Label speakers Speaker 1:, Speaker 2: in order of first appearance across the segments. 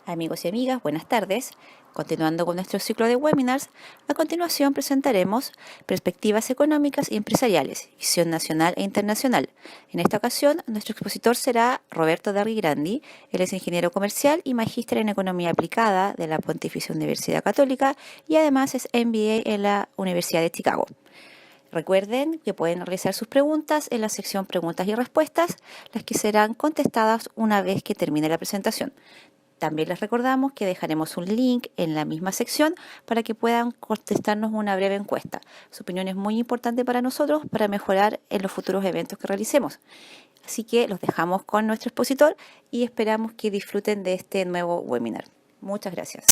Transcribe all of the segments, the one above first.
Speaker 1: Amigos y amigas, buenas tardes. Continuando con nuestro ciclo de webinars, a continuación presentaremos Perspectivas económicas y empresariales, visión nacional e internacional. En esta ocasión, nuestro expositor será Roberto Darrigrandi. Él es ingeniero comercial y magíster en economía aplicada de la Pontificia Universidad Católica y además es MBA en la Universidad de Chicago. Recuerden que pueden realizar sus preguntas en la sección preguntas y respuestas, las que serán contestadas una vez que termine la presentación. También les recordamos que dejaremos un link en la misma sección para que puedan contestarnos una breve encuesta. Su opinión es muy importante para nosotros para mejorar en los futuros eventos que realicemos. Así que los dejamos con nuestro expositor y esperamos que disfruten de este nuevo webinar. Muchas gracias.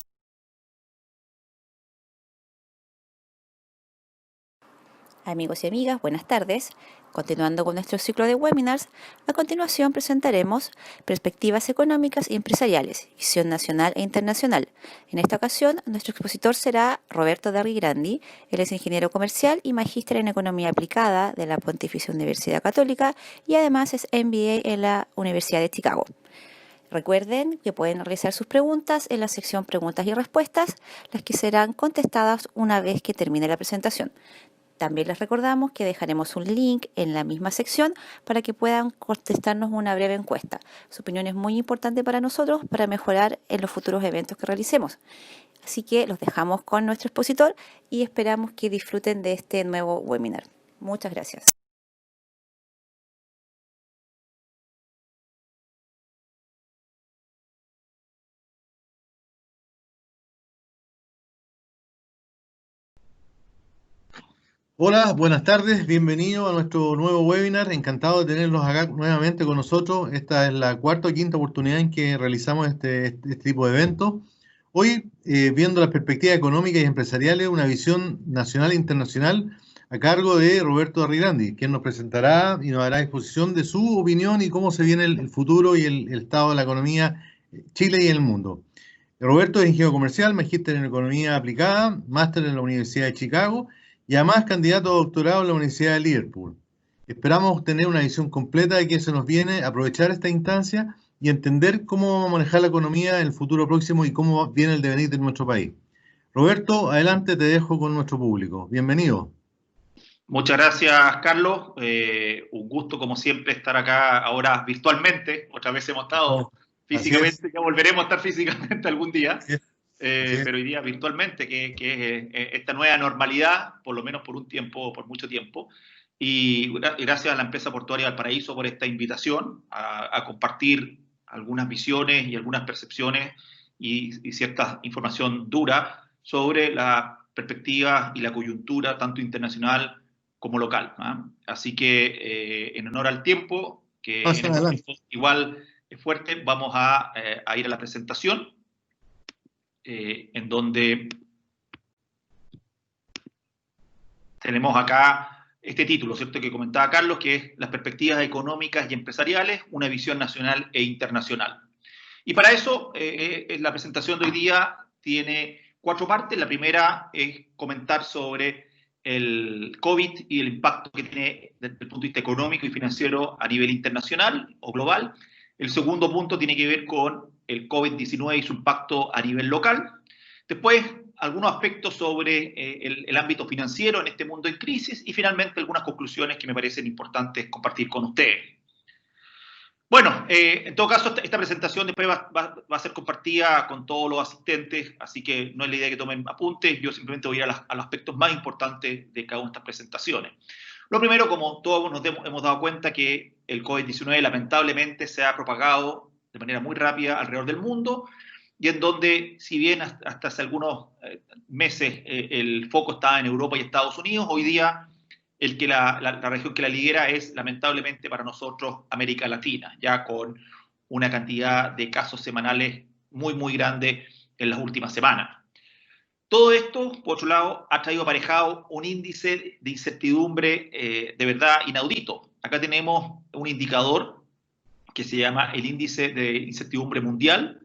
Speaker 1: Amigos y amigas, buenas tardes. Continuando con nuestro ciclo de webinars, a continuación presentaremos Perspectivas económicas y empresariales, visión nacional e internacional. En esta ocasión, nuestro expositor será Roberto Darrigrandi. Él es ingeniero comercial y magíster en economía aplicada de la Pontificia Universidad Católica y además es MBA en la Universidad de Chicago. Recuerden que pueden realizar sus preguntas en la sección preguntas y respuestas, las que serán contestadas una vez que termine la presentación. También les recordamos que dejaremos un link en la misma sección para que puedan contestarnos una breve encuesta. Su opinión es muy importante para nosotros para mejorar en los futuros eventos que realicemos. Así que los dejamos con nuestro expositor y esperamos que disfruten de este nuevo webinar. Muchas gracias.
Speaker 2: Hola, buenas tardes, bienvenido a nuestro nuevo webinar. Encantado de tenerlos acá nuevamente con nosotros. Esta es la cuarta o quinta oportunidad en que realizamos este tipo de eventos. Hoy, viendo las perspectivas económicas y empresariales, una visión nacional e internacional a cargo de Roberto Arrigrandi, quien nos presentará y nos dará exposición de su opinión y cómo se viene el futuro y el estado de la economía Chile y el mundo. Roberto es ingeniero comercial, magíster en economía aplicada, máster en la Universidad de Chicago y además candidato a doctorado en la Universidad de Liverpool. Esperamos tener una visión completa de qué se nos viene, aprovechar esta instancia y entender cómo vamos a manejar la economía en el futuro próximo y cómo viene el devenir de nuestro país. Roberto, adelante, te dejo con nuestro público. Bienvenido.
Speaker 3: Muchas gracias, Carlos. Un gusto, como siempre, estar acá ahora virtualmente. Otra vez hemos estado físicamente, ya volveremos a estar físicamente algún día, pero hoy día virtualmente, que es esta nueva normalidad, por lo menos por un tiempo, por mucho tiempo. Y gracias a la empresa portuaria Valparaíso por esta invitación a compartir algunas visiones y algunas percepciones y cierta información dura sobre la perspectiva y la coyuntura tanto internacional como local. Así que, en honor al tiempo, que en este tiempo igual es fuerte, vamos a ir a la presentación, en donde tenemos acá este título, ¿cierto?, que comentaba Carlos, que es Las perspectivas económicas y empresariales, una visión nacional e internacional. Y para eso, la presentación de hoy día tiene 4 partes. La primera es comentar sobre el COVID y el impacto que tiene desde el punto de vista económico y financiero a nivel internacional o global. El segundo punto tiene que ver con el COVID-19 y su impacto a nivel local. Después, algunos aspectos sobre el ámbito financiero en este mundo en crisis y finalmente algunas conclusiones que me parecen importantes compartir con ustedes. Bueno, en todo caso, esta presentación después va a ser compartida con todos los asistentes, así que no es la idea que tomen apuntes, yo simplemente voy a ir a los aspectos más importantes de cada una de estas presentaciones. Lo primero, como todos nos hemos dado cuenta, que el COVID-19 lamentablemente se ha propagado de manera muy rápida alrededor del mundo, y en donde, si bien hasta hace algunos meses el foco estaba en Europa y Estados Unidos, hoy día la región que la lidera es, lamentablemente para nosotros, América Latina, ya con una cantidad de casos semanales muy, muy grande en las últimas semanas. Todo esto, por otro lado, ha traído aparejado un índice de incertidumbre de verdad inaudito. Acá tenemos un indicador que se llama el índice de incertidumbre mundial,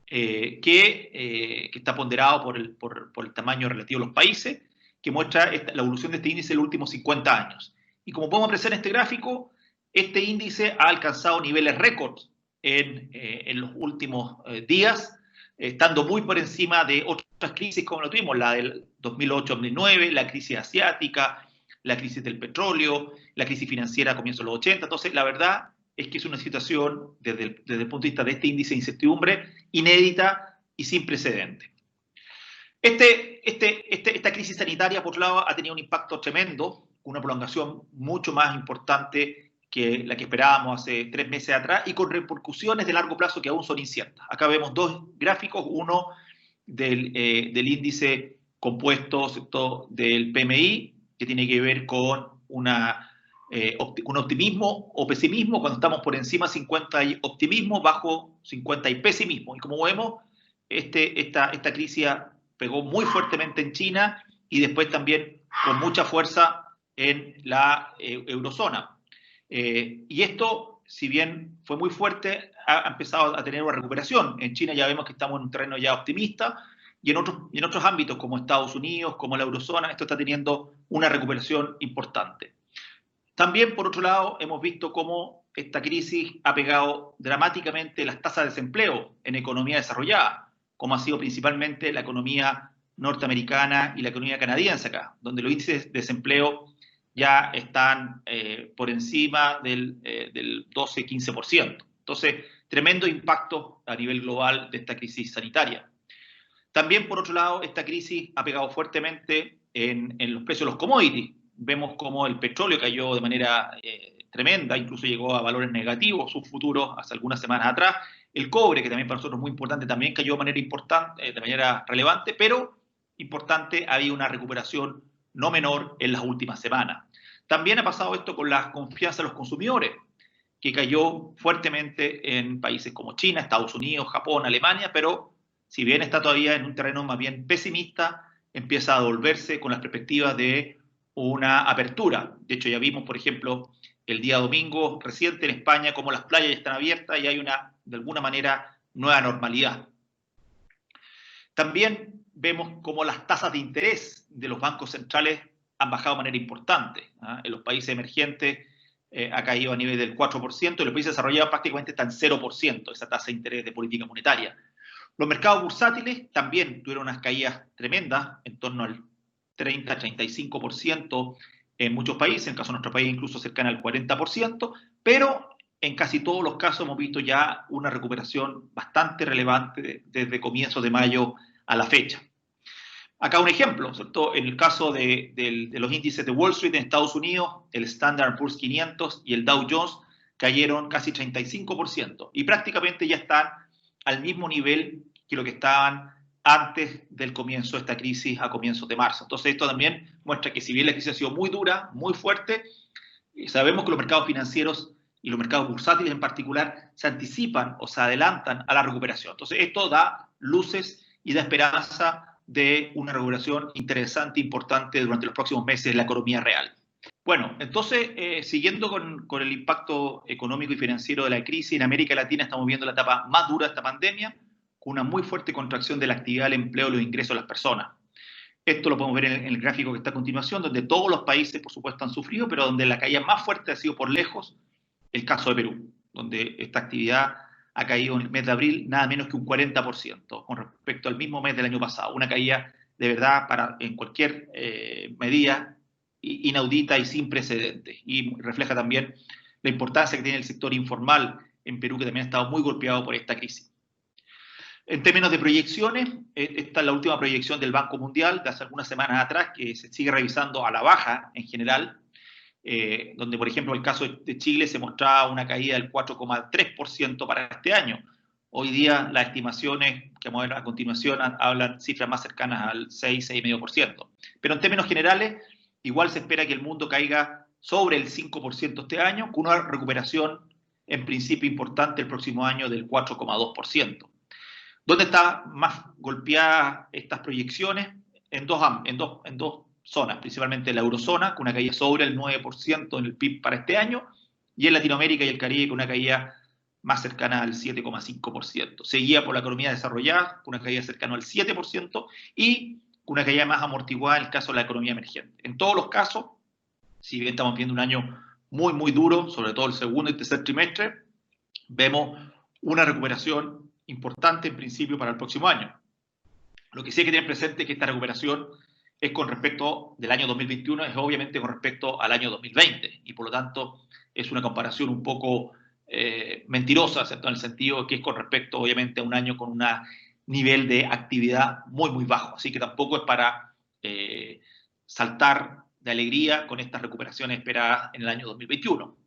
Speaker 3: que está ponderado por el tamaño relativo de los países, que muestra la evolución de este índice en los últimos 50 años. Y como podemos apreciar en este gráfico, este índice ha alcanzado niveles récord en los últimos días, estando muy por encima de otras crisis como lo tuvimos, la del 2008-2009, la crisis asiática, la crisis del petróleo, la crisis financiera a comienzos de los 80. Entonces, la verdad es que es una situación, desde el punto de vista de este índice de incertidumbre, inédita y sin precedentes. Esta crisis sanitaria, por otro lado, ha tenido un impacto tremendo, una prolongación mucho más importante que la que esperábamos hace 3 meses atrás y con repercusiones de largo plazo que aún son inciertas. Acá vemos dos gráficos, uno del índice compuesto, ¿cierto?, del PMI, que tiene que ver con un optimismo o pesimismo. Cuando estamos por encima de 50 hay optimismo, bajo 50 hay pesimismo. Y como vemos, esta crisis pegó muy fuertemente en China y después también con mucha fuerza en la eurozona. Y esto, si bien fue muy fuerte, ha empezado a tener una recuperación. En China ya vemos que estamos en un terreno ya optimista y en otros ámbitos como Estados Unidos, como la eurozona, esto está teniendo una recuperación importante. También, por otro lado, hemos visto cómo esta crisis ha pegado dramáticamente las tasas de desempleo en economía desarrollada, como ha sido principalmente la economía norteamericana y la economía canadiense acá, donde los índices de desempleo ya están por encima del 12-15%. Entonces, tremendo impacto a nivel global de esta crisis sanitaria. También, por otro lado, esta crisis ha pegado fuertemente en los precios de los commodities. Vemos cómo el petróleo cayó de manera tremenda, incluso llegó a valores negativos, sus futuros, hace algunas semanas atrás. El cobre, que también para nosotros es muy importante, también cayó de manera importante, de manera relevante, pero importante, había una recuperación no menor en las últimas semanas. También ha pasado esto con la confianza de los consumidores, que cayó fuertemente en países como China, Estados Unidos, Japón, Alemania, pero si bien está todavía en un terreno más bien pesimista, empieza a volverse con las perspectivas de una apertura. De hecho, ya vimos, por ejemplo, el día domingo reciente en España, cómo las playas ya están abiertas y hay una, de alguna manera, nueva normalidad. También vemos cómo las tasas de interés de los bancos centrales han bajado de manera importante. En los países emergentes ha caído a nivel del 4%, y los países desarrollados prácticamente están en 0%, esa tasa de interés de política monetaria. Los mercados bursátiles también tuvieron unas caídas tremendas, en torno al 30-35% en muchos países, en el caso de nuestro país incluso cercana al 40%, pero en casi todos los casos hemos visto ya una recuperación bastante relevante desde comienzos de mayo a la fecha. Acá un ejemplo, ¿cierto? En el caso de los índices de Wall Street en Estados Unidos, el Standard & Poor's 500 y el Dow Jones cayeron casi 35% y prácticamente ya están al mismo nivel que lo que estaban antes del comienzo de esta crisis a comienzos de marzo. Entonces esto también muestra que si bien la crisis ha sido muy dura, muy fuerte, sabemos que los mercados financieros y los mercados bursátiles en particular se anticipan o se adelantan a la recuperación. Entonces esto da luces y da esperanza de una recuperación interesante, importante durante los próximos meses en la economía real. Bueno, entonces, siguiendo con el impacto económico y financiero de la crisis, en América Latina estamos viendo la etapa más dura de esta pandemia, con una muy fuerte contracción de la actividad, el empleo y los ingresos de las personas. Esto lo podemos ver en el gráfico que está a continuación, donde todos los países, por supuesto, han sufrido, pero donde la caída más fuerte ha sido por lejos el caso de Perú, donde esta actividad ha caído en el mes de abril nada menos que un 40% con respecto al mismo mes del año pasado. Una caída de verdad en cualquier medida inaudita y sin precedentes. Y refleja también la importancia que tiene el sector informal en Perú, que también ha estado muy golpeado por esta crisis. En términos de proyecciones, esta es la última proyección del Banco Mundial de hace algunas semanas atrás, que se sigue revisando a la baja en general, donde, por ejemplo, el caso de Chile se mostraba una caída del 4,3% para este año. Hoy día las estimaciones que vamos a ver a continuación hablan cifras más cercanas al 6,5%. Pero en términos generales, igual se espera que el mundo caiga sobre el 5% este año, con una recuperación en principio importante el próximo año del 4,2%. ¿Dónde están más golpeadas estas proyecciones? En dos zonas, principalmente en la eurozona, con una caída sobre el 9% en el PIB para este año, y en Latinoamérica y el Caribe con una caída más cercana al 7,5%. Seguida por la economía desarrollada, con una caída cercana al 7%, y con una caída más amortiguada en el caso de la economía emergente. En todos los casos, si bien estamos viendo un año muy duro, sobre todo el segundo y tercer trimestre, vemos una recuperación importante en principio para el próximo año. Lo que sí hay que tener presente es que esta recuperación es con respecto del año 2021, es obviamente con respecto al año 2020, y por lo tanto es una comparación un poco mentirosa, ¿cierto? En el sentido que es con respecto obviamente a un año con un nivel de actividad muy, muy bajo. Así que tampoco es para saltar de alegría con estas recuperaciones esperadas en el año 2021.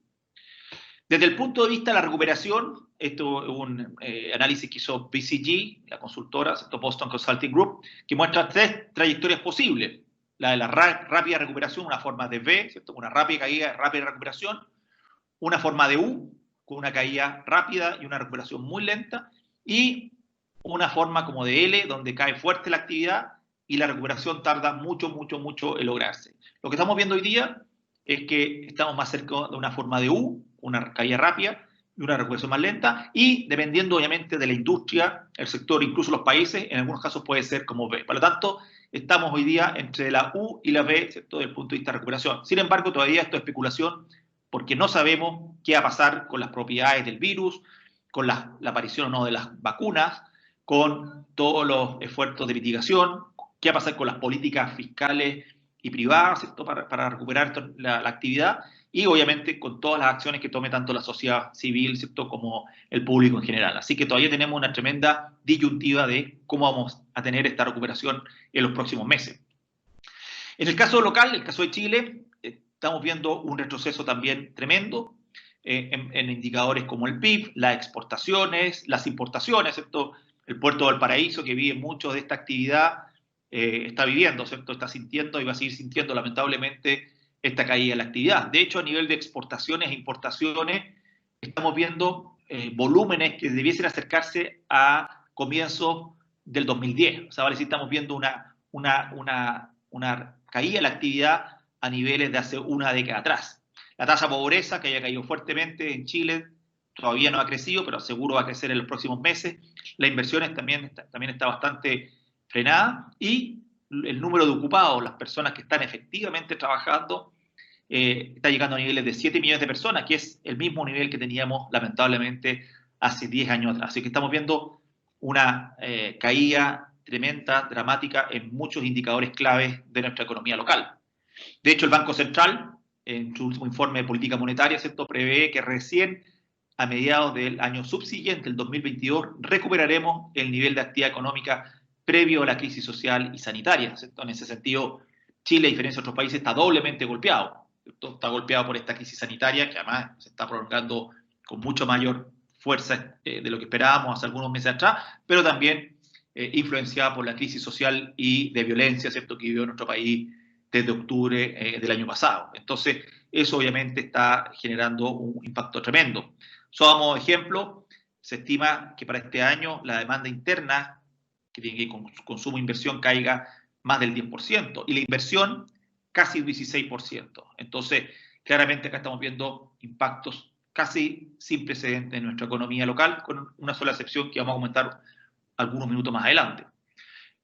Speaker 3: Desde el punto de vista de la recuperación, esto es un análisis que hizo BCG, la consultora, Boston Consulting Group, que muestra 3 trayectorias posibles. La de la rápida recuperación, una forma de V, ¿cierto? Una rápida caída, rápida recuperación. Una forma de U, con una caída rápida y una recuperación muy lenta. Y una forma como de L, donde cae fuerte la actividad y la recuperación tarda mucho, mucho, mucho en lograrse. Lo que estamos viendo hoy día es que estamos más cerca de una forma de U, una caída rápida y una recuperación más lenta, y dependiendo obviamente de la industria, el sector, incluso los países, en algunos casos puede ser como V. Por lo tanto, estamos hoy día entre la U y la V, ¿cierto? Desde el punto de vista de recuperación. Sin embargo, todavía esto es especulación, porque no sabemos qué va a pasar con las propiedades del virus, con la aparición o no de las vacunas, con todos los esfuerzos de mitigación, qué va a pasar con las políticas fiscales y privadas, ¿cierto? Para recuperar la actividad, y obviamente con todas las acciones que tome tanto la sociedad civil, ¿cierto? Como el público en general. Así que todavía tenemos una tremenda disyuntiva de cómo vamos a tener esta recuperación en los próximos meses. En el caso local, el caso de Chile, estamos viendo un retroceso también tremendo en indicadores como el PIB, las exportaciones, las importaciones, ¿cierto? El puerto de Valparaíso, que vive mucho de esta actividad, está viviendo, ¿cierto? Está sintiendo y va a seguir sintiendo lamentablemente esta caída de la actividad. De hecho, a nivel de exportaciones e importaciones, estamos viendo volúmenes que debiesen acercarse a comienzos del 2010. O sea, ahora sí estamos viendo una caída de la actividad a niveles de hace una década atrás. La tasa de pobreza, que haya caído fuertemente en Chile, todavía no ha crecido, pero seguro va a crecer en los próximos meses. Las inversiones también está bastante frenada, y el número de ocupados, las personas que están efectivamente trabajando, está llegando a niveles de 7 millones de personas, que es el mismo nivel que teníamos lamentablemente hace 10 años atrás. Así que estamos viendo una caída tremenda, dramática en muchos indicadores claves de nuestra economía local. De hecho, el Banco Central, en su último informe de política monetaria, ¿cierto?, prevé que recién a mediados del año subsiguiente, el 2022, recuperaremos el nivel de actividad económica previo a la crisis social y sanitaria, ¿cierto? En ese sentido, Chile, a diferencia de otros países, está doblemente golpeado, ¿cierto? Está golpeado por esta crisis sanitaria, que además se está prolongando con mucho mayor fuerza de lo que esperábamos hace algunos meses atrás, pero también influenciada por la crisis social y de violencia, ¿cierto?, que vivió nuestro país desde octubre del año pasado. Entonces, eso obviamente está generando un impacto tremendo. Solo como ejemplo, se estima que para este año la demanda interna, que tiene que ir con consumo e inversión, caiga más del 10%, y la inversión casi un 16%. Entonces, claramente acá estamos viendo impactos casi sin precedentes en nuestra economía local, con una sola excepción que vamos a comentar algunos minutos más adelante.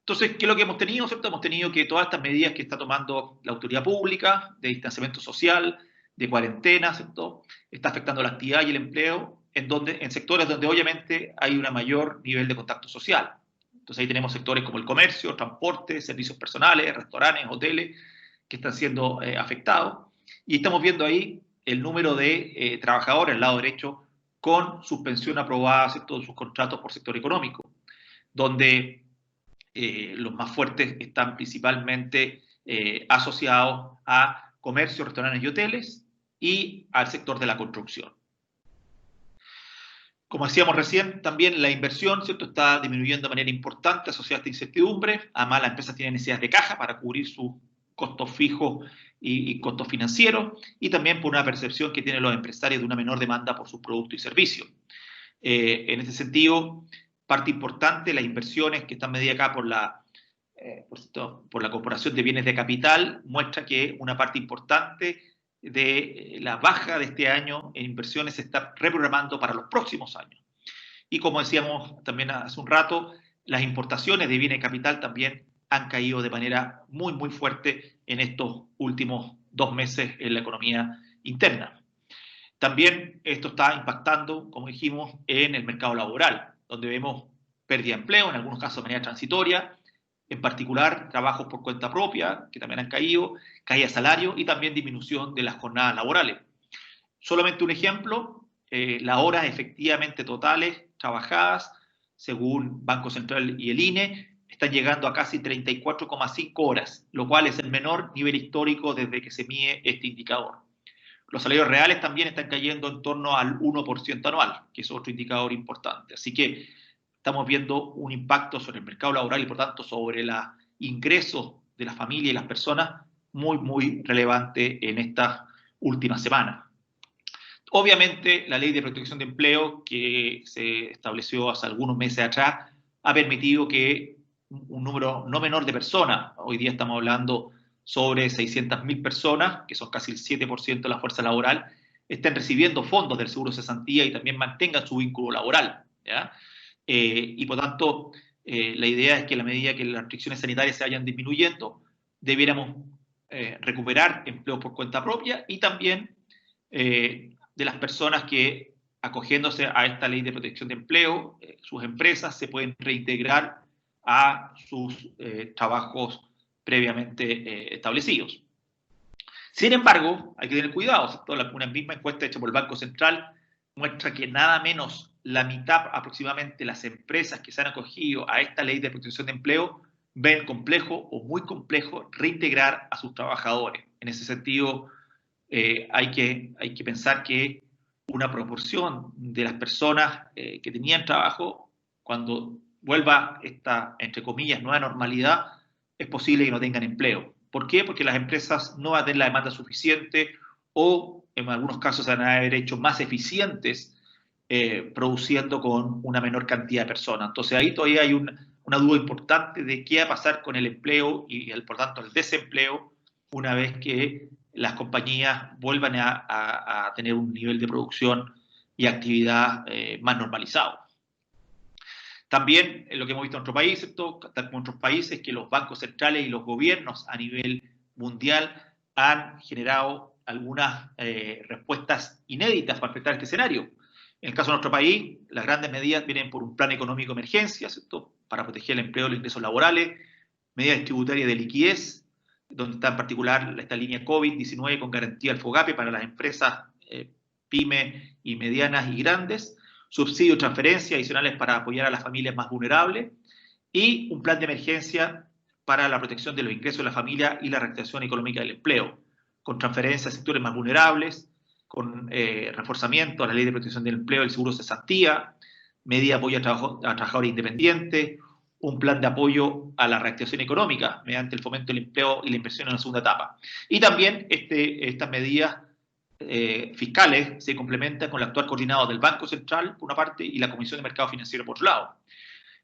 Speaker 3: Entonces, ¿qué es lo que hemos tenido? ¿Cierto? Hemos tenido que todas estas medidas que está tomando la autoridad pública, de distanciamiento social, de cuarentena, ¿cierto?, está afectando la actividad y el empleo en sectores donde obviamente hay un mayor nivel de contacto social. Entonces ahí tenemos sectores como el comercio, transporte, servicios personales, restaurantes, hoteles, que están siendo afectados. Y estamos viendo ahí el número de trabajadores al lado derecho con suspensión aprobada, ¿cierto?, de sus contratos por sector económico, donde los más fuertes están principalmente asociados a comercio, restaurantes y hoteles, y al sector de la construcción. Como decíamos recién, también la inversión, ¿cierto?, está disminuyendo de manera importante asociada a esta incertidumbre. Además, las empresas tienen necesidades de caja para cubrir sus costos fijos y costos financieros, y también por una percepción que tienen los empresarios de una menor demanda por sus productos y servicios. En este sentido, parte importante, las inversiones que están medidas acá por la Corporación de Bienes de Capital, muestra que una parte importante de la baja de este año en inversiones se está reprogramando para los próximos años. Y como decíamos también hace un rato, las importaciones de bienes de capital también han caído de manera muy, muy fuerte en estos últimos 2 meses en la economía interna. También esto está impactando, como dijimos, en el mercado laboral. donde vemos pérdida de empleo, en algunos casos de manera transitoria, en particular trabajos por cuenta propia, que también han caído, caída de salario y también disminución de las jornadas laborales. Solamente un ejemplo, las horas efectivamente totales trabajadas, según Banco Central y el INE, están llegando a casi 34,5 horas, lo cual es el menor nivel histórico desde que se mide este indicador. Los salarios reales también están cayendo en torno al 1% anual, que es otro indicador importante. Así que estamos viendo un impacto sobre el mercado laboral y, por tanto, sobre los ingresos de las familias y las personas muy, muy relevante en estas últimas semanas. Obviamente, la Ley de Protección de Empleo, que se estableció hace algunos meses atrás, ha permitido que un número no menor de personas, hoy día estamos hablando sobre 600.000 personas, que son casi el 7% de la fuerza laboral, estén recibiendo fondos del seguro de cesantía y también mantengan su vínculo laboral, ¿ya? Y por tanto, la idea es que a la medida que las restricciones sanitarias se vayan disminuyendo, debiéramos recuperar empleos por cuenta propia y también de las personas que, acogiéndose a esta ley de protección de empleo, sus empresas se pueden reintegrar a sus trabajos previamente establecidos. Sin embargo, hay que tener cuidado, ¿cierto? Una misma encuesta hecha por el Banco Central muestra que nada menos la mitad aproximadamente de las empresas que se han acogido a esta ley de protección de empleo ven complejo o muy complejo reintegrar a sus trabajadores. En ese sentido, hay que pensar que una proporción de las personas que tenían trabajo, cuando vuelva esta, entre comillas, nueva normalidad, es posible que no tengan empleo. ¿Por qué? Porque las empresas no van a tener la demanda suficiente o en algunos casos se van a haber hecho más eficientes produciendo con una menor cantidad de personas. Entonces ahí todavía hay una duda importante de qué va a pasar con el empleo y por tanto el desempleo una vez que las compañías vuelvan a tener un nivel de producción y actividad más normalizado. También lo que hemos visto en nuestro país, ¿cierto? Como en otros países, que los bancos centrales y los gobiernos a nivel mundial han generado algunas respuestas inéditas para enfrentar este escenario. En el caso de nuestro país, las grandes medidas vienen por un plan económico de emergencia, ¿cierto? Para proteger el empleo y los ingresos laborales, medidas tributarias de liquidez, donde está en particular esta línea COVID-19 con garantía al FOGAPE para las empresas pymes y medianas y grandes, subsidios y transferencias adicionales para apoyar a las familias más vulnerables y un plan de emergencia para la protección de los ingresos de la familia y la reactivación económica del empleo, con transferencias a sectores más vulnerables, con reforzamiento a la ley de protección del empleo, el seguro de cesantía, medida de apoyo a trabajadores independientes, un plan de apoyo a la reactivación económica mediante el fomento del empleo y la inversión en la segunda etapa. Y también estas medidas fiscales se complementan con el actual coordinado del Banco Central, por una parte, y la Comisión de Mercado Financiero, por otro lado.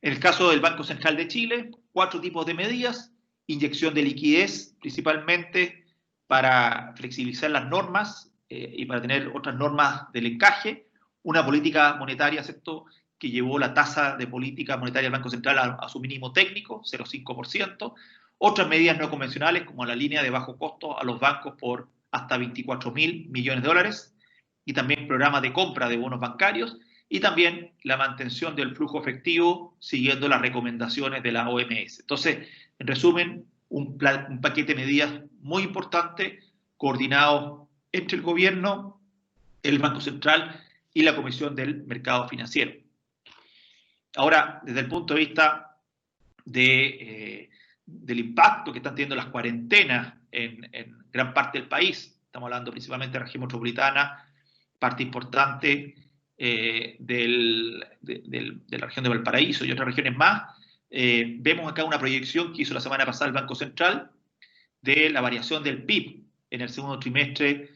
Speaker 3: En el caso del Banco Central de Chile, 4 tipos de medidas: inyección de liquidez, principalmente para flexibilizar las normas y para tener otras normas del encaje, una política monetaria, ¿cierto?, que llevó la tasa de política monetaria del Banco Central a su mínimo técnico, 0,5%, otras medidas no convencionales, como la línea de bajo costo a los bancos por hasta 24.000 millones de dólares, y también programas de compra de bonos bancarios, y también la mantención del flujo efectivo siguiendo las recomendaciones de la OMS. Entonces, en resumen, un paquete de medidas muy importante, coordinado entre el gobierno, el Banco Central y la Comisión del Mercado Financiero. Ahora, desde el punto de vista del impacto que están teniendo las cuarentenas en gran parte del país, estamos hablando principalmente de la región metropolitana, parte importante de la región de Valparaíso y otras regiones más, vemos acá una proyección que hizo la semana pasada el Banco Central de la variación del PIB en el segundo trimestre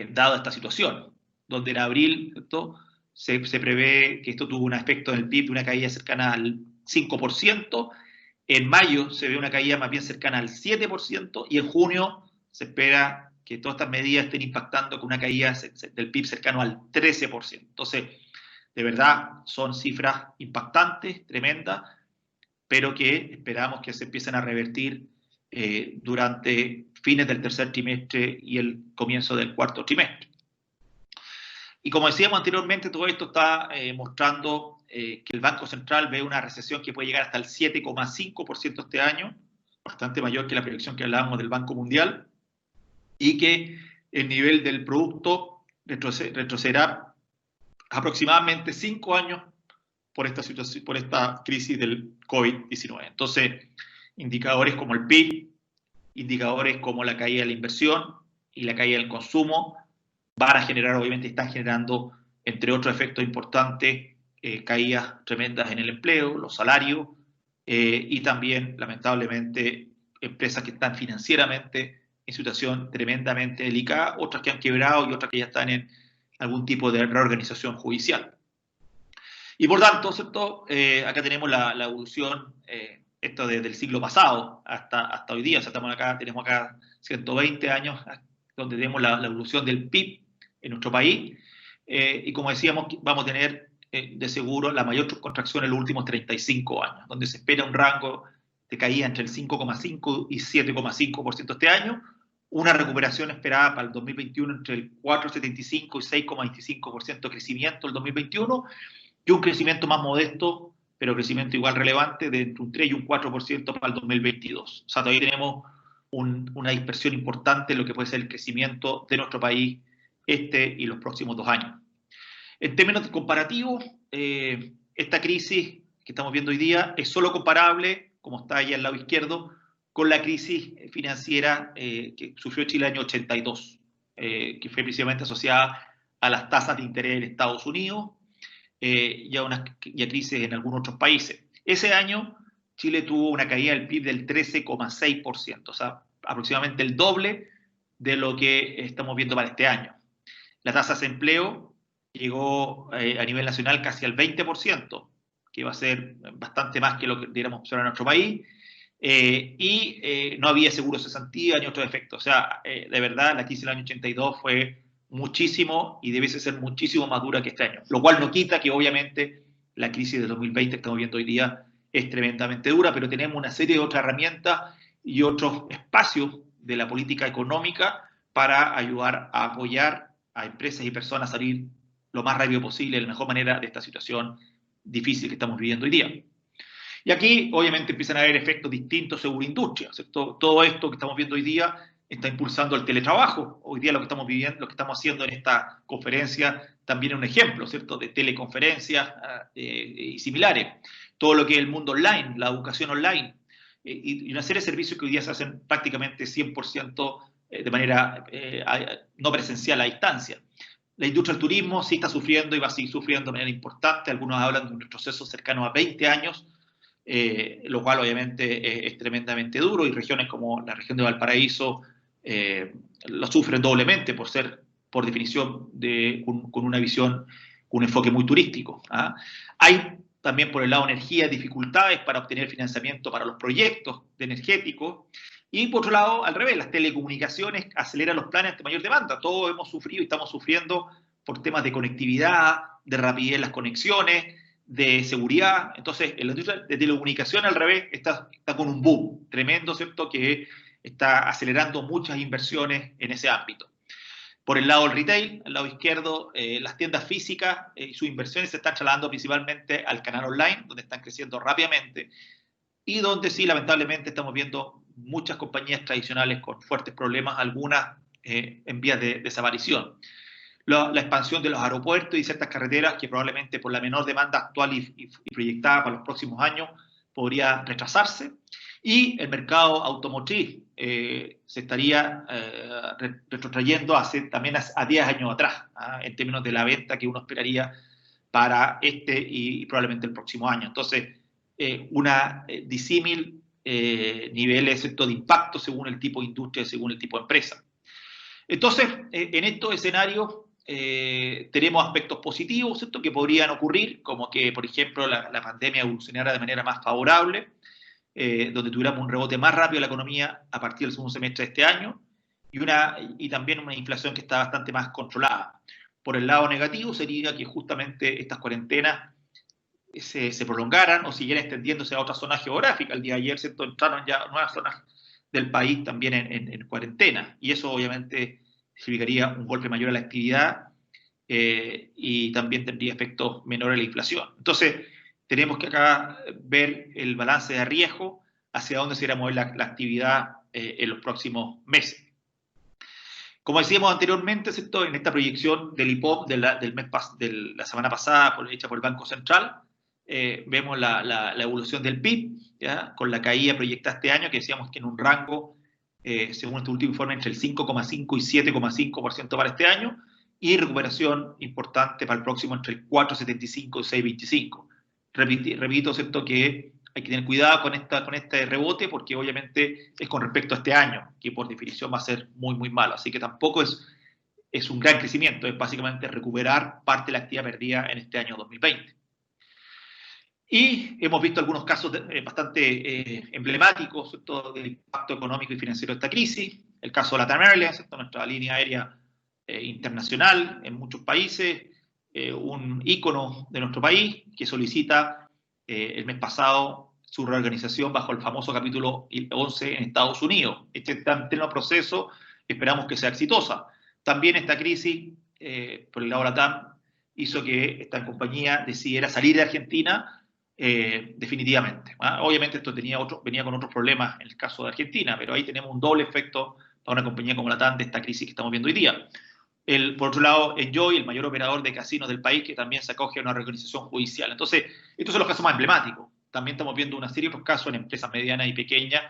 Speaker 3: dada esta situación, donde en abril, ¿cierto?, se prevé que esto tuvo un efecto en el PIB de una caída cercana al 5%, en mayo se ve una caída más bien cercana al 7%, y en junio se espera que todas estas medidas estén impactando con una caída del PIB cercano al 13%. Entonces, de verdad, son cifras impactantes, tremendas, pero que esperamos que se empiecen a revertir durante fines del tercer trimestre y el comienzo del cuarto trimestre. Y como decíamos anteriormente, todo esto está mostrando que el Banco Central ve una recesión que puede llegar hasta el 7,5% este año, bastante mayor que la proyección que hablábamos del Banco Mundial, y que el nivel del producto retrocederá aproximadamente 5 años por esta situación, por esta crisis del COVID-19. Entonces, indicadores como el PIB, indicadores como la caída de la inversión y la caída del consumo van a generar, obviamente están generando, entre otros efectos importantes, caídas tremendas en el empleo, los salarios, y también, lamentablemente, empresas que están financieramente en situación tremendamente delicada, otras que han quebrado y otras que ya están en algún tipo de reorganización judicial. Y por tanto, ¿cierto? Acá tenemos la evolución, esto desde el siglo pasado hasta hoy día. O sea, tenemos acá 120 años donde tenemos la evolución del PIB en nuestro país. Y como decíamos, vamos a tener de seguro la mayor contracción en los últimos 35 años, donde se espera un rango de caída entre el 5,5 y 7,5% este año, una recuperación esperada para el 2021 entre el 4,75 y 6,25% de crecimiento el 2021, y un crecimiento más modesto, pero crecimiento igual relevante, de entre un 3 y un 4% para el 2022. O sea, todavía tenemos una dispersión importante en lo que puede ser el crecimiento de nuestro país y los próximos 2 años. En términos comparativos, esta crisis que estamos viendo hoy día es solo comparable, como está ahí al lado izquierdo, con la crisis financiera que sufrió Chile en el año 82, que fue precisamente asociada a las tasas de interés en Estados Unidos y a crisis en algunos otros países. Ese año Chile tuvo una caída del PIB del 13,6%, o sea, aproximadamente el doble de lo que estamos viendo para este año. La tasa de desempleo llegó a nivel nacional casi al 20%, que va a ser bastante más que lo que deberíamos observar en nuestro país, y no había seguro de cesantía ni otros efectos. O sea, de verdad, la crisis del año 82 fue muchísimo y debe ser muchísimo más dura que este año, lo cual no quita que obviamente la crisis de 2020 que estamos viendo hoy día es tremendamente dura, pero tenemos una serie de otras herramientas y otros espacios de la política económica para ayudar a apoyar a empresas y personas a salir lo más rápido posible, de la mejor manera, de esta situación difícil que estamos viviendo hoy día. Y aquí, obviamente, empiezan a haber efectos distintos según industria, ¿cierto? Todo esto que estamos viendo hoy día está impulsando el teletrabajo. Hoy día lo que estamos viviendo, lo que estamos haciendo en esta conferencia, también es un ejemplo, ¿cierto?, de teleconferencias y similares. Todo lo que es el mundo online, la educación online, y una serie de servicios que hoy día se hacen prácticamente 100% de manera no presencial, a distancia. La industria del turismo sí está sufriendo y va a seguir sufriendo de manera importante. Algunos hablan de un retroceso cercano a 20 años, lo cual obviamente es tremendamente duro, y regiones como la región de Valparaíso lo sufren doblemente por ser, por definición, con una visión, con un enfoque muy turístico. Hay también por el lado de energía dificultades para obtener financiamiento para los proyectos energéticos, y por otro lado, al revés, las telecomunicaciones aceleran los planes de mayor demanda. Todos hemos sufrido y estamos sufriendo por temas de conectividad, de rapidez en las conexiones, de seguridad. Entonces, en la industria de telecomunicación, al revés, está con un boom tremendo, ¿cierto?, que está acelerando muchas inversiones en ese ámbito. Por el lado del retail, al lado izquierdo, las tiendas físicas y sus inversiones se están trasladando principalmente al canal online, donde están creciendo rápidamente, y donde sí, lamentablemente, estamos viendo muchas compañías tradicionales con fuertes problemas, algunas en vías de desaparición. La expansión de los aeropuertos y ciertas carreteras, que probablemente por la menor demanda actual y proyectada para los próximos años podría retrasarse. Y el mercado automotriz se estaría retrotrayendo también a 10 años atrás, en términos de la venta que uno esperaría para y probablemente el próximo año. Entonces, una disímil niveles de impacto según el tipo de industria, según el tipo de empresa. Entonces, en estos escenarios tenemos aspectos positivos, ¿cierto?, que podrían ocurrir, como que, por ejemplo, la pandemia evolucionara de manera más favorable, donde tuviéramos un rebote más rápido de la economía a partir del segundo semestre de este año, y también una inflación que está bastante más controlada. Por el lado negativo sería que justamente estas cuarentenas se prolongaran o siguieran extendiéndose a otras zonas geográficas. El día de ayer, ¿cierto?, entraron ya nuevas zonas del país también en cuarentena, y eso obviamente significaría un golpe mayor a la actividad y también tendría efectos menores en la inflación. Entonces, tenemos que acá ver el balance de riesgo hacia dónde se irá a mover la actividad en los próximos meses. Como decíamos anteriormente, ¿cierto? En esta proyección del IPOP de la semana pasada, hecha por el Banco Central, vemos la evolución del PIB, ¿ya? Con la caída proyectada este año, que decíamos que en un rango, según este último informe, entre el 5,5 y 7,5% para este año, y recuperación importante para el próximo entre el 4,75 y 6,25. Repito, ¿cierto? Que hay que tener cuidado con este rebote porque obviamente es con respecto a este año, que por definición va a ser muy, muy malo. Así que tampoco es un gran crecimiento, es básicamente recuperar parte de la actividad perdida en este año 2020. Y hemos visto algunos casos bastante emblemáticos, ¿cierto?, del impacto económico y financiero de esta crisis. El caso de Latam Airlines, ¿cierto?, nuestra línea aérea internacional en muchos países, un ícono de nuestro país que solicita el mes pasado su reorganización bajo el famoso capítulo 11 en Estados Unidos. Este está en pleno proceso, esperamos que sea exitosa. También esta crisis, por el lado de Latam, hizo que esta compañía decidiera salir de Argentina definitivamente. Obviamente esto venía con otros problemas en el caso de Argentina, pero ahí tenemos un doble efecto para una compañía como Latam de esta crisis que estamos viendo hoy día. Por otro lado, Enjoy, el mayor operador de casinos del país, que también se acoge a una reorganización judicial. Entonces, estos son los casos más emblemáticos. También estamos viendo una serie de otros casos en empresas medianas y pequeñas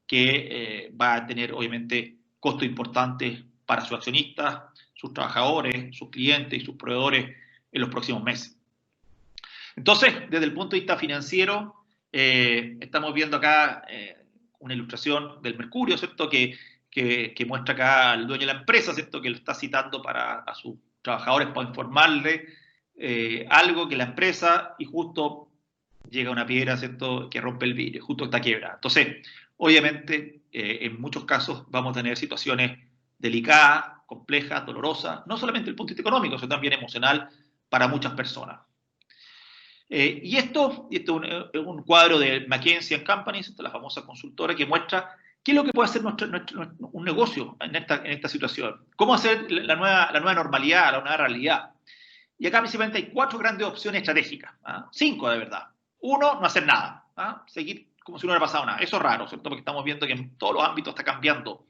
Speaker 3: que va a tener, obviamente, costos importantes para sus accionistas, sus trabajadores, sus clientes y sus proveedores en los próximos meses. Entonces, desde el punto de vista financiero, estamos viendo acá una ilustración del Mercurio, ¿cierto?, que muestra acá al dueño de la empresa, ¿cierto?, que lo está citando a sus trabajadores para informarle algo que la empresa, y justo llega una piedra, ¿cierto?, que rompe el vidrio, justo está quebrada. Entonces, obviamente, en muchos casos vamos a tener situaciones delicadas, complejas, dolorosas, no solamente desde el punto de vista económico, sino también emocional para muchas personas. Y esto es un cuadro de McKinsey & Company, la famosa consultora, que muestra qué es lo que puede hacer un negocio en esta situación. Cómo hacer la nueva normalidad, la nueva realidad. Y acá principalmente hay 4 grandes opciones estratégicas. 5 de verdad. 1, no hacer nada. Seguir como si no hubiera pasado nada. Eso es raro, ¿cierto? Porque estamos viendo que en todos los ámbitos está cambiando.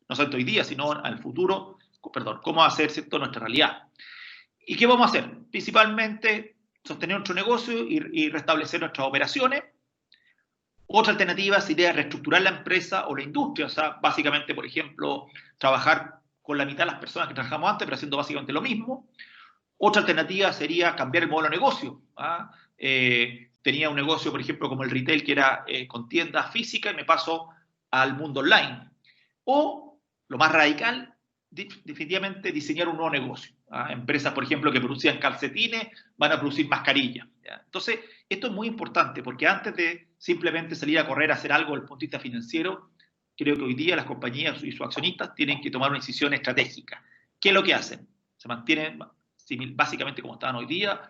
Speaker 3: No solamente hoy día, sino al futuro. Perdón, cómo hacer, ¿cierto?, nuestra realidad. ¿Y qué vamos a hacer? Principalmente sostener nuestro negocio y restablecer nuestras operaciones. Otra alternativa sería reestructurar la empresa o la industria, o sea, básicamente, por ejemplo, trabajar con la mitad de las personas que trabajamos antes, pero haciendo básicamente lo mismo. Otra alternativa sería cambiar el modelo de negocio. Tenía un negocio, por ejemplo, como el retail, que era con tiendas físicas, y me paso al mundo online. O, lo más radical, definitivamente diseñar un nuevo negocio. Empresas, por ejemplo, que producían calcetines, van a producir mascarillas. Entonces, esto es muy importante, porque antes de simplemente salir a correr a hacer algo desde el punto de vista financiero, creo que hoy día las compañías y sus accionistas tienen que tomar una decisión estratégica. ¿Qué es lo que hacen? Se mantienen básicamente como estaban hoy día,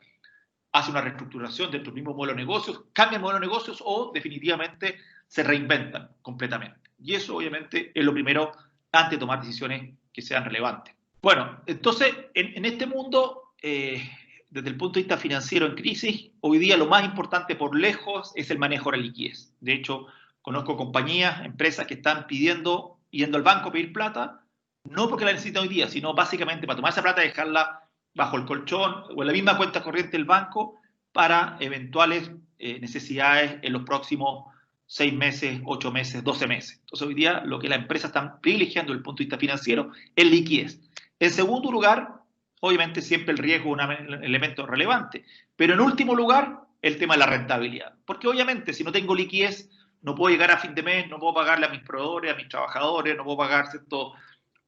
Speaker 3: hacen una reestructuración dentro del mismo modelo de negocios, cambian el modelo de negocios o definitivamente se reinventan completamente. Y eso obviamente es lo primero antes de tomar decisiones que sean relevantes. Bueno, entonces en este mundo, desde el punto de vista financiero en crisis, hoy día lo más importante por lejos es el manejo de la liquidez. De hecho, conozco compañías, empresas que están yendo al banco a pedir plata, no porque la necesitan hoy día, sino básicamente para tomar esa plata y dejarla bajo el colchón o en la misma cuenta corriente del banco para eventuales necesidades en los próximos 6 meses, 8 meses, 12 meses. Entonces hoy día lo que las empresas están privilegiando desde el punto de vista financiero es liquidez. En segundo lugar, obviamente siempre el riesgo es un elemento relevante, pero en último lugar el tema de la rentabilidad. Porque obviamente si no tengo liquidez no puedo llegar a fin de mes, no puedo pagarle a mis proveedores, a mis trabajadores, no puedo pagar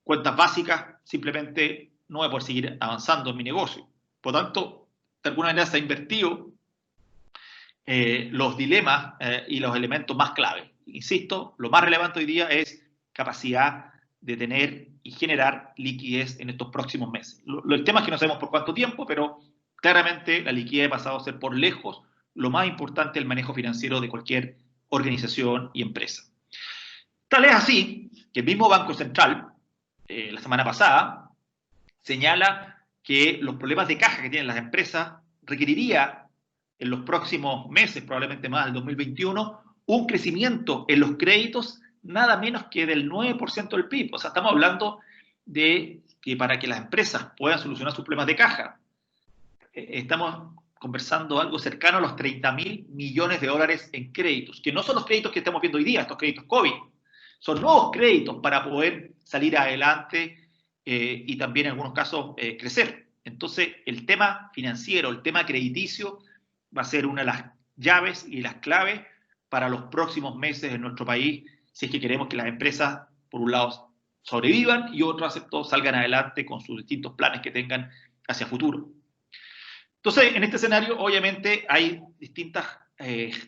Speaker 3: cuentas básicas, simplemente no voy a poder seguir avanzando en mi negocio. Por lo tanto, de alguna manera se ha invertido los dilemas y los elementos más clave. Insisto, lo más relevante hoy día es capacidad de tener y generar liquidez en estos próximos meses. El tema es que no sabemos por cuánto tiempo, pero claramente la liquidez ha pasado a ser por lejos lo más importante del manejo financiero de cualquier organización y empresa. Tal es así que el mismo Banco Central, la semana pasada, señala que los problemas de caja que tienen las empresas requeriría en los próximos meses, probablemente más del 2021, un crecimiento en los créditos nada menos que del 9% del PIB. O sea, estamos hablando de que para que las empresas puedan solucionar sus problemas de caja, estamos conversando algo cercano a los 30.000 millones de dólares en créditos, que no son los créditos que estamos viendo hoy día, estos créditos COVID, son nuevos créditos para poder salir adelante y también en algunos casos crecer. Entonces, el tema financiero, el tema crediticio va a ser una de las llaves y las claves para los próximos meses en nuestro país, si es que queremos que las empresas, por un lado, sobrevivan y otros aceptos salgan adelante con sus distintos planes que tengan hacia futuro. Entonces, en este escenario, obviamente, hay distintas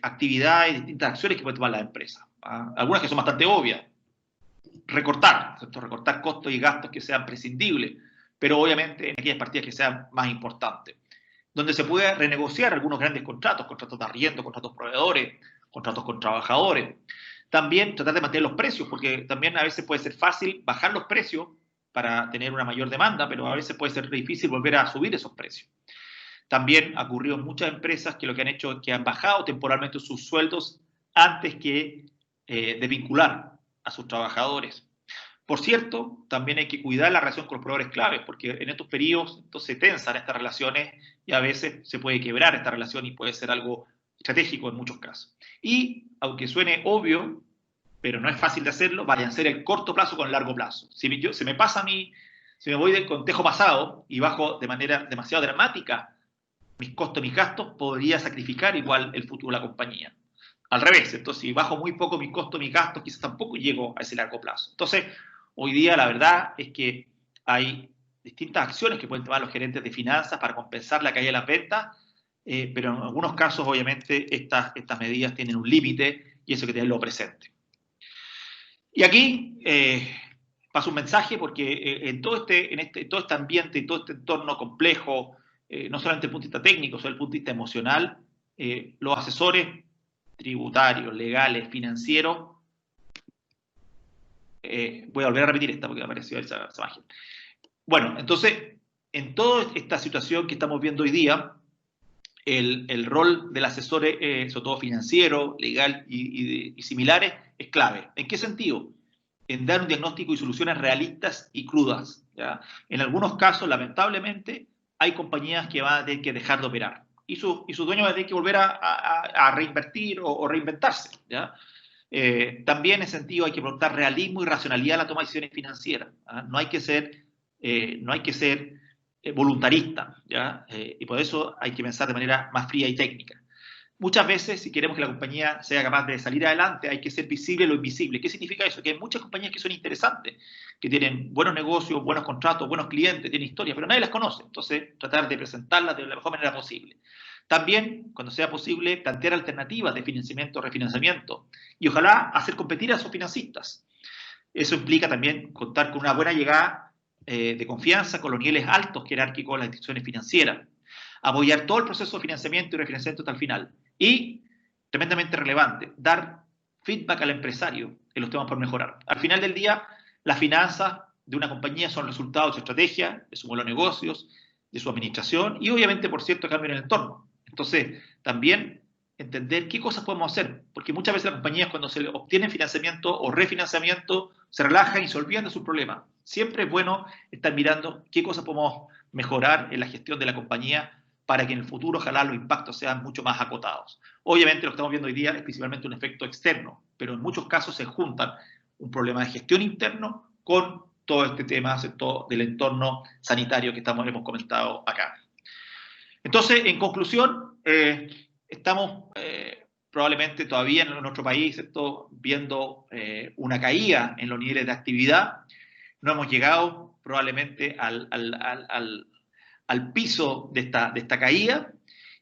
Speaker 3: actividades, distintas acciones que pueden tomar las empresas. Algunas que son bastante obvias. Recortar, ¿cierto? Recortar costos y gastos que sean prescindibles, pero obviamente en aquellas partidas que sean más importantes. Donde se puede renegociar algunos grandes contratos, contratos de arriendo, contratos proveedores, contratos con trabajadores. También tratar de mantener los precios, porque también a veces puede ser fácil bajar los precios para tener una mayor demanda, pero a veces puede ser difícil volver a subir esos precios. También ha ocurrido en muchas empresas que lo que han hecho es que han bajado temporalmente sus sueldos antes que desvincular a sus trabajadores. Por cierto, también hay que cuidar la relación con los proveedores claves, porque en estos periodos entonces, se tensan estas relaciones y a veces se puede quebrar esta relación y puede ser algo estratégico en muchos casos. Y, aunque suene obvio, pero no es fácil de hacerlo, vaya a ser el corto plazo con el largo plazo. Si me voy del contejo pasado y bajo de manera demasiado dramática mis costos, mis gastos, podría sacrificar igual el futuro de la compañía. Al revés, entonces si bajo muy poco mis costos, mis gastos, quizás tampoco llego a ese largo plazo. Entonces, hoy día la verdad es que hay distintas acciones que pueden tomar los gerentes de finanzas para compensar la caída de las ventas, pero en algunos casos, obviamente, estas medidas tienen un límite y eso hay que tenerlo presente. Y aquí paso un mensaje porque en todo este ambiente y todo este entorno complejo, no solamente desde el punto de vista técnico, sino desde el punto de vista emocional, los asesores tributarios, legales, financieros, voy a volver a repetir esta porque me apareció esa imagen. Bueno, entonces, en toda esta situación que estamos viendo hoy día, el rol del asesor, sobre todo financiero, legal y similares, es clave. ¿En qué sentido? En dar un diagnóstico y soluciones realistas y crudas, ¿ya? En algunos casos, lamentablemente, hay compañías que van a tener que dejar de operar y su dueño va a tener que volver a reinvertir o reinventarse, ¿ya? También en ese sentido hay que aportar realismo y racionalidad a la toma de decisiones financieras, ¿ah? No hay que ser voluntarista, ¿ya? Y por eso hay que pensar de manera más fría y técnica. Muchas veces, si queremos que la compañía sea capaz de salir adelante, hay que ser visible lo invisible. ¿Qué significa eso? Que hay muchas compañías que son interesantes, que tienen buenos negocios, buenos contratos, buenos clientes, tienen historia, pero nadie las conoce. Entonces, tratar de presentarlas de la mejor manera posible. También, cuando sea posible, plantear alternativas de financiamiento o refinanciamiento y ojalá hacer competir a sus financistas. Eso implica también contar con una buena llegada de confianza con los niveles altos jerárquicos de las instituciones financieras. Apoyar todo el proceso de financiamiento y refinanciamiento hasta el final. Y, tremendamente relevante, dar feedback al empresario en los temas por mejorar. Al final del día, las finanzas de una compañía son resultado de su estrategia, de su modelo de negocios, de su administración y obviamente, por cierto, cambio en el entorno. Entonces, también entender qué cosas podemos hacer, porque muchas veces las compañías cuando se obtienen financiamiento o refinanciamiento se relajan y se olvidan de sus problemas. Siempre es bueno estar mirando qué cosas podemos mejorar en la gestión de la compañía para que en el futuro ojalá los impactos sean mucho más acotados. Obviamente lo que estamos viendo hoy día es principalmente un efecto externo, pero en muchos casos se juntan un problema de gestión interno con todo este tema, ¿cierto?, del entorno sanitario que hemos comentado acá. Entonces, en conclusión, estamos probablemente todavía en nuestro país, ¿cierto?, viendo una caída en los niveles de actividad. No hemos llegado probablemente al piso de esta caída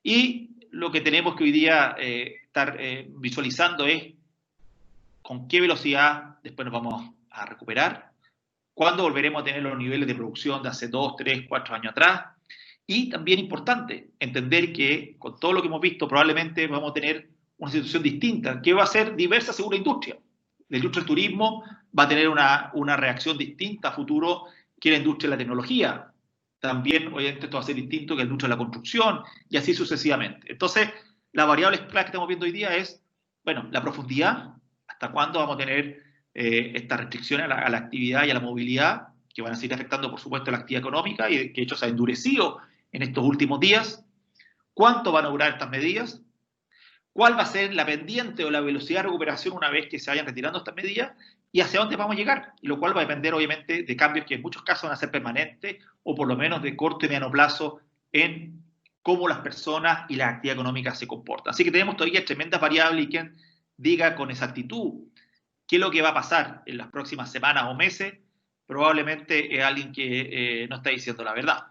Speaker 3: y lo que tenemos que hoy día estar visualizando es con qué velocidad después nos vamos a recuperar, cuándo volveremos a tener los niveles de producción de hace 2, 3, 4 años atrás y también importante entender que con todo lo que hemos visto probablemente vamos a tener una situación distinta que va a ser diversa según la industria. La industria del turismo va a tener una reacción distinta a futuro que la industria de la tecnología. También, obviamente, esto va a ser distinto que la industria de la construcción y así sucesivamente. Entonces, las variables claves que estamos viendo hoy día es, bueno, la profundidad, hasta cuándo vamos a tener estas restricciones a la actividad y a la movilidad, que van a seguir afectando, por supuesto, la actividad económica y que de hecho se ha endurecido en estos últimos días. ¿Cuánto van a durar estas medidas? ¿Cuál va a ser la pendiente o la velocidad de recuperación una vez que se vayan retirando estas medidas? ¿Y hacia dónde vamos a llegar? Y lo cual va a depender, obviamente, de cambios que en muchos casos van a ser permanentes o por lo menos de corto y mediano plazo en cómo las personas y la actividad económica se comportan. Así que tenemos todavía tremendas variables y quien diga con exactitud qué es lo que va a pasar en las próximas semanas o meses, probablemente es alguien que no está diciendo la verdad.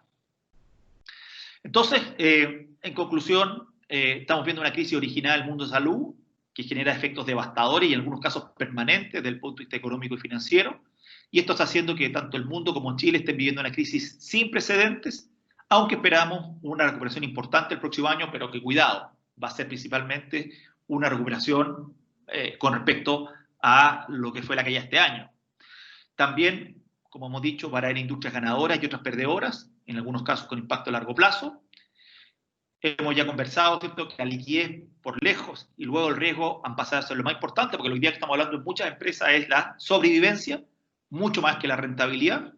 Speaker 3: Entonces, en conclusión, estamos viendo una crisis originada del mundo de salud que genera efectos devastadores y en algunos casos permanentes desde el punto de vista económico y financiero. Y esto está haciendo que tanto el mundo como Chile estén viviendo una crisis sin precedentes, aunque esperamos una recuperación importante el próximo año, pero que cuidado, va a ser principalmente una recuperación con respecto a lo que fue la caída este año. También, como hemos dicho, van a haber industrias ganadoras y otras perdedoras, en algunos casos con impacto a largo plazo. Hemos ya conversado, ¿cierto?, que la liquidez por lejos y luego el riesgo han pasado a ser lo más importante, porque hoy día que estamos hablando en muchas empresas es la sobrevivencia, mucho más que la rentabilidad.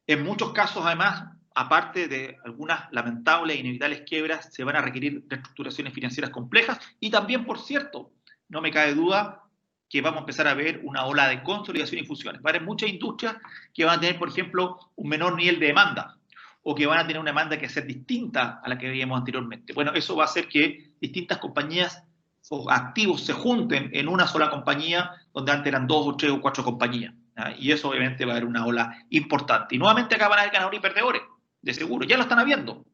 Speaker 3: En muchos casos, además, aparte de algunas lamentables e inevitables quiebras, se van a requerir reestructuraciones financieras complejas y también, por cierto, no me cabe duda que vamos a empezar a ver una ola de consolidación y fusiones. Va a haber muchas industrias que van a tener, por ejemplo, un menor nivel de demanda o que van a tener una demanda que va a ser distinta a la que veíamos anteriormente. Bueno, eso va a hacer que distintas compañías o activos se junten en una sola compañía donde antes eran 2 o 3 o 4 compañías. Y eso obviamente va a haber una ola importante. Y nuevamente acá van a haber ganadores y perdedores, de seguro. Ya lo están habiendo.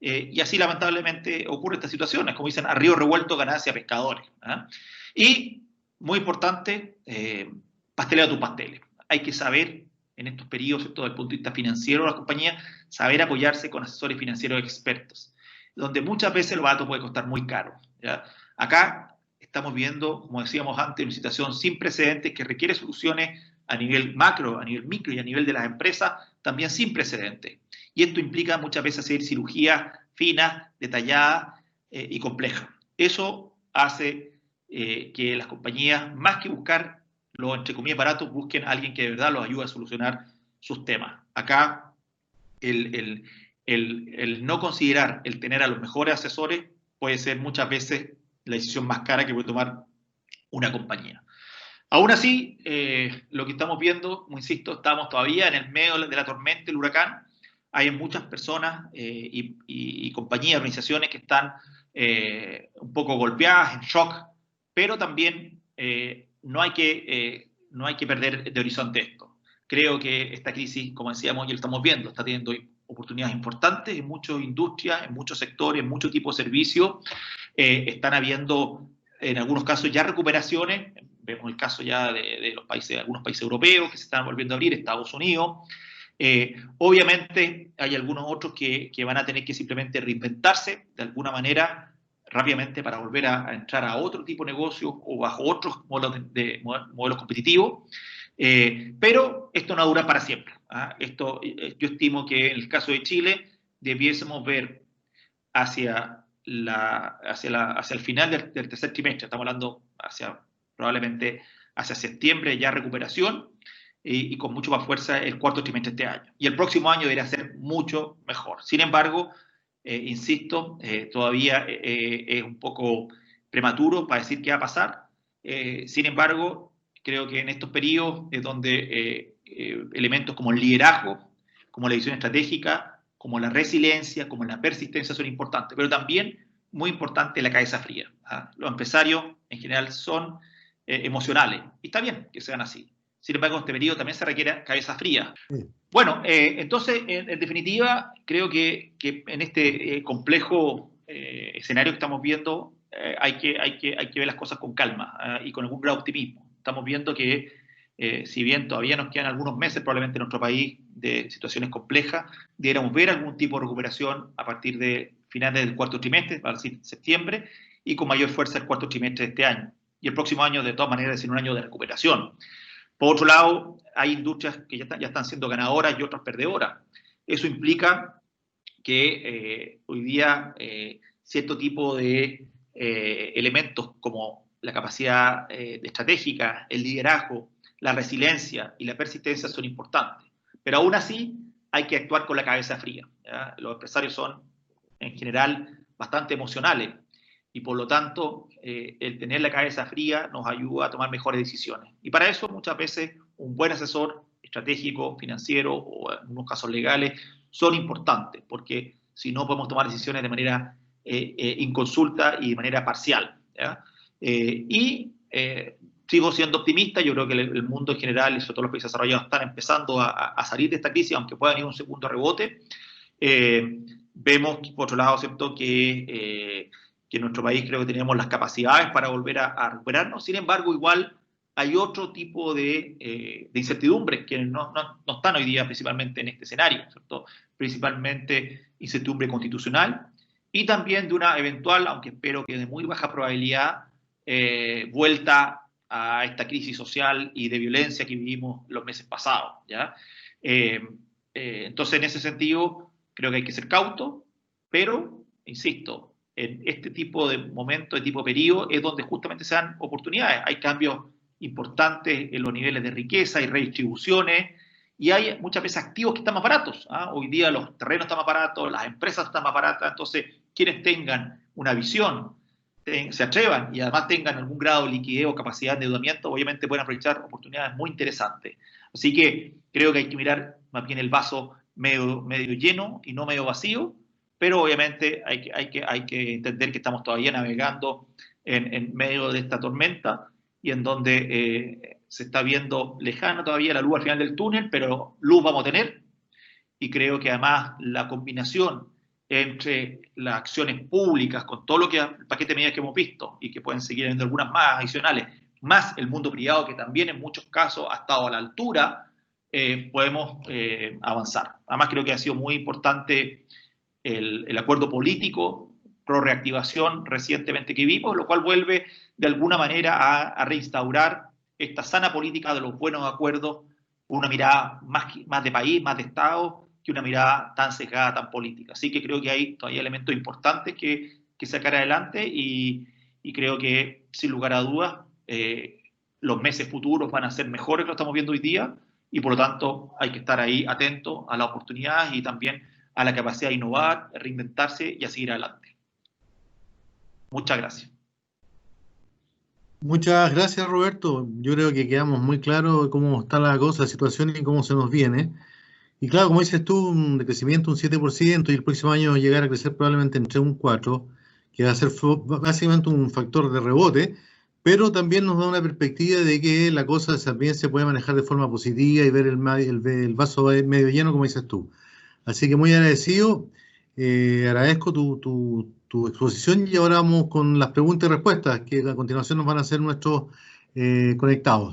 Speaker 3: Y así lamentablemente ocurren estas situaciones, como dicen, a río revuelto ganancia pescadores. Y, muy importante, pastelea tus pasteles. Hay que saber, en estos periodos, desde el punto de vista financiero de las compañías, saber apoyarse con asesores financieros expertos, donde muchas veces lo barato puede costar muy caro. ¿Ya? Acá estamos viendo, como decíamos antes, una situación sin precedentes que requiere soluciones a nivel macro, a nivel micro y a nivel de las empresas, también sin precedentes. Y esto implica muchas veces hacer cirugías finas, detalladas y complejas. Eso hace que las compañías, más que buscar los, entre comillas, baratos, busquen a alguien que de verdad los ayude a solucionar sus temas. Acá, el no considerar el tener a los mejores asesores puede ser muchas veces la decisión más cara que puede tomar una compañía. Aún así, lo que estamos viendo, como insisto, estamos todavía en el medio de la tormenta, el huracán. Hay muchas personas y compañías, organizaciones que están un poco golpeadas, en shock, pero también no hay que perder de horizonte esto. Creo que esta crisis, como decíamos, ya lo estamos viendo, está teniendo oportunidades importantes en muchas industrias, en muchos sectores, en muchos tipos de servicios. Están habiendo, en algunos casos, ya recuperaciones. Vemos el caso ya de los países, algunos países europeos que se están volviendo a abrir, Estados Unidos. Obviamente hay algunos otros que van a tener que simplemente reinventarse de alguna manera rápidamente para volver a entrar a otro tipo de negocio o bajo otros modelos competitivos. Pero esto no dura para siempre. Yo estimo que en el caso de Chile debiésemos ver hacia el final del tercer trimestre, estamos hablando probablemente hacia septiembre, ya recuperación, y con mucho más fuerza el cuarto trimestre de este año. Y el próximo año debería ser mucho mejor. Sin embargo, insisto, todavía es un poco prematuro para decir qué va a pasar. Sin embargo, creo que en estos periodos es donde elementos como el liderazgo, como la visión estratégica, como la resiliencia, como la persistencia son importantes, pero también muy importante la cabeza fría. Los empresarios en general son emocionales, y está bien que sean así. Sin embargo, en este periodo también se requiere cabeza fría. Sí. Bueno, entonces, en definitiva, creo que en este complejo escenario que estamos viendo, hay que ver las cosas con calma y con algún grado de optimismo. Estamos viendo que, si bien todavía nos quedan algunos meses probablemente en nuestro país de situaciones complejas, deberíamos ver algún tipo de recuperación a partir de finales del cuarto trimestre, para decir septiembre, y con mayor fuerza el cuarto trimestre de este año. Y el próximo año, de todas maneras, es un año de recuperación. Por otro lado, hay industrias que ya están siendo ganadoras y otras perdedoras. Eso implica que hoy día cierto tipo de elementos como la capacidad estratégica, el liderazgo, la resiliencia y la persistencia son importantes. Pero aún así hay que actuar con la cabeza fría, ¿ya? Los empresarios son en general bastante emocionales y por lo tanto el tener la cabeza fría nos ayuda a tomar mejores decisiones. Y para eso muchas veces un buen asesor estratégico, financiero o en unos casos legales son importantes, porque si no podemos tomar decisiones de manera inconsulta y de manera parcial, ¿ya? Sigo siendo optimista. Yo creo que el mundo en general y sobre todo los países desarrollados están empezando a salir de esta crisis, aunque puedan ir un segundo rebote. Vemos, por otro lado, ¿cierto?, que en nuestro país creo que tenemos las capacidades para volver a recuperarnos. Sin embargo, igual hay otro tipo de incertidumbres que no están hoy día principalmente en este escenario, ¿cierto? Principalmente incertidumbre constitucional y también de una eventual, aunque espero que de muy baja probabilidad, vuelta a esta crisis social y de violencia que vivimos los meses pasados, ¿ya? Entonces, en ese sentido, creo que hay que ser cauto, pero, insisto, en este tipo de momentos, de tipo de periodo, es donde justamente se dan oportunidades. Hay cambios importantes en los niveles de riqueza, hay redistribuciones, y hay muchas veces activos que están más baratos, ¿ah? Hoy día los terrenos están más baratos, las empresas están más baratas, entonces quienes tengan una visión, se atrevan y además tengan algún grado de liquidez o capacidad de endeudamiento, obviamente pueden aprovechar oportunidades muy interesantes. Así que creo que hay que mirar más bien el vaso medio lleno y no medio vacío, pero obviamente hay que entender que estamos todavía navegando en medio de esta tormenta y en donde se está viendo lejana todavía la luz al final del túnel, pero luz vamos a tener. Y creo que además la combinación entre las acciones públicas, con todo lo que el paquete de medidas que hemos visto y que pueden seguir habiendo algunas más adicionales, más el mundo privado que también en muchos casos ha estado a la altura, podemos avanzar. Además creo que ha sido muy importante el acuerdo político pro reactivación recientemente que vimos, lo cual vuelve de alguna manera a reinstaurar esta sana política de los buenos acuerdos, una mirada más de país, más de Estado, que una mirada tan sesgada, tan política. Así que creo que hay todavía elementos importantes que sacar adelante y creo que, sin lugar a dudas, los meses futuros van a ser mejores que lo estamos viendo hoy día y, por lo tanto, hay que estar ahí atentos a las oportunidades y también a la capacidad de innovar, reinventarse y a seguir adelante. Muchas gracias.
Speaker 2: Muchas gracias, Roberto. Yo creo que quedamos muy claros cómo está la cosa, la situación y cómo se nos viene. Y claro, como dices tú, un decrecimiento un 7% y el próximo año llegar a crecer probablemente entre un 4%, que va a ser básicamente un factor de rebote, pero también nos da una perspectiva de que la cosa también se puede manejar de forma positiva y ver el vaso medio lleno, como dices tú. Así que muy agradecido, agradezco tu exposición y ahora vamos con las preguntas y respuestas que a continuación nos van a hacer nuestros conectados.